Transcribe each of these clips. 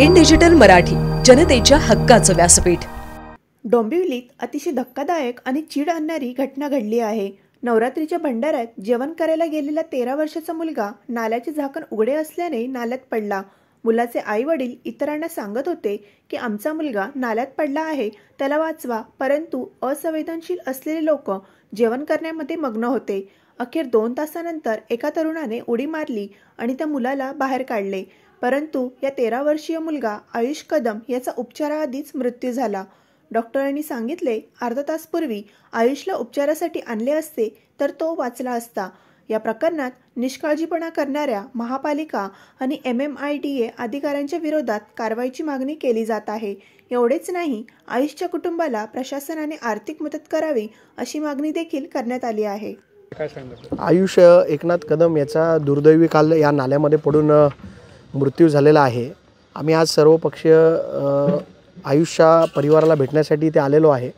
In digital Marathi, जनतेच्या हक्काचं व्यासपीठ। डोंबिवलीत अतिशय धक्कादायक आणि चीड आणणारी घटना घडली आहे। नवरात्रीच्या भंडाऱ्यात जेवण करायला गेलेला 13 वर्षाचा मुलगा नाल्याचे झाकण उघडे असल्याने नाल्यात पडला। मुलाचे आई वडील इतरांना सांगत होते की आमचा मुलगा नाल्यात पडला आहे, त्याला वाचवा, परंतु असंवेदनशील असलेले लोक जेवण करण्यामध्ये मग्न होते। अखेर 2 तासानंतर एका तरुणाने उडी मारली आणि त्या मुलाला बाहेर काढले, परंतु या 13 वर्षीय मुलगा आयुष कदम याचा उपचाराआधीच मृत्यू झाला। डॉक्टरांनी सांगितले अर्धा तास पूर्वी आयुषला उपचारासाठी आणले असते तर तो वाचला असता। या प्रकरणात निष्काळजीपणा करणाऱ्या महापालिका आणि MMIDA अधिकाऱ्यांच्या विरोधात कारवाईची मागणी केली जात आहे। एवढेच नाही, आयुषच्या कुटुंबाला प्रशासनाने आर्थिक मदत करावी अशी मागणी देखील करण्यात आली आहे। आयुष एकनाथ कदम याचा दुर्दैवी काल या नाल्यामध्ये पडून मृत्यू झालेला आहे। आम्ही आज सर्व पक्षीय आयुषच्या परिवाराला भेटण्यासाठी इथे आलेलो आहे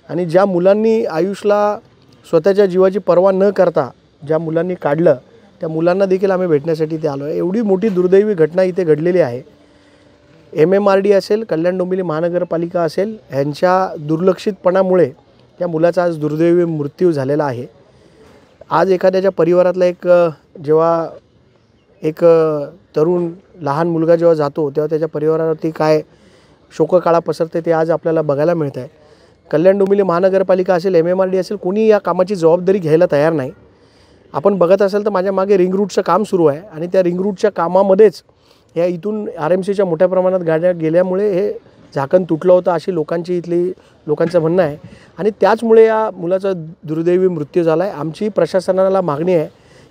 आणि ज्या मुलांनी आयुषला स्वतःच्या जीवाची पर्वा न करता ज्या मुलांनी काढलं त्या मुलांना देखील आम्ही भेटण्यासाठी इथे आलो आहे। एवढी मोठी दुर्दैवी घटना इथे घडलेली आहे। MMRD असेल, कल्याण डोंबिवली महानगरपालिका असेल, यांच्या दुर्लक्षितपणामुळे त्या मुलाचा आज दुर्दैवी मृत्यू झालेला आहे। आज एखाद्याच्या परिवारातला जेव्हा एक तरुण लहान मुलगा जेव्हा जातो तेव्हा त्याच्या परिवारावरती काय शोककळा पसरते ते आज आपल्याला बघायला मिळत आहे। कल्याण डोंबिवली महानगरपालिका असेल, MMRD असेल, कोणी या कामाची जबाबदारी घ्यायला तयार नाही। आपण बघत असेल तर माझ्या मागे रिंग रूटचं काम सुरू आहे आणि त्या रिंग रूटच्या कामामध्येच या इथून RMCच्या मोठ्या प्रमाणात गाड्या गेल्यामुळे हे झाकण तुटलं होतं अशी लोकांचं म्हणणं आहे आणि त्याचमुळे या मुलाचा दुर्दैवी मृत्यू झाला आहे। आमची प्रशासनाला मागणी आहे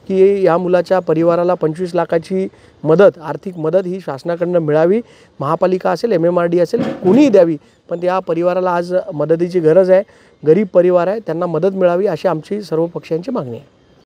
की या मुलाच्या परिवाराला 25 लाखाची मदत, आर्थिक मदत ही शासनाकडून मिळावी। महापालिका असेल, MMRD असेल, कोणीही द्यावी, पण या परिवाराला आज मदतीची गरज आहे। गरीब परिवार आहे, त्यांना मदत मिळावी अशी आमची सर्व पक्षांची मागणी आहे।